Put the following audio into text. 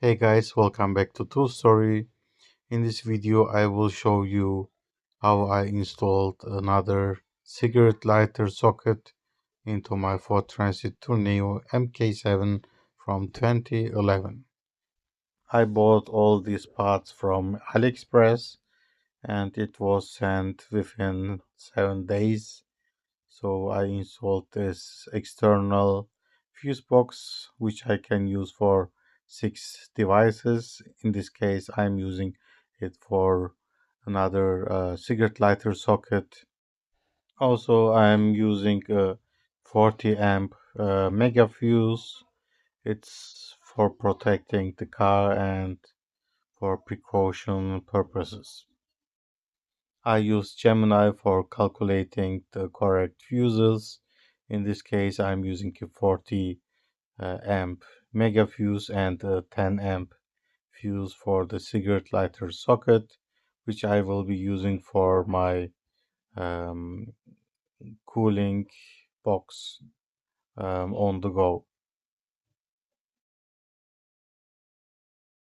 Hey guys, welcome back to True Story. In this video, I will show you how I installed another cigarette lighter socket into my Ford Transit Tourneo MK7 from 2011. I bought all these parts from AliExpress and it was sent within 7 days. So I installed this external fuse box which I can use for 6 devices. In this case, I'm using it for another cigarette lighter socket. Also, I'm using a 40 amp mega fuse. It's for protecting the car and for precaution purposes. I use Gemini for calculating the correct fuses. In this case, I'm using a 40 amp mega fuse and a 10 amp fuse for the cigarette lighter socket, which I will be using for my um, cooling box on the go.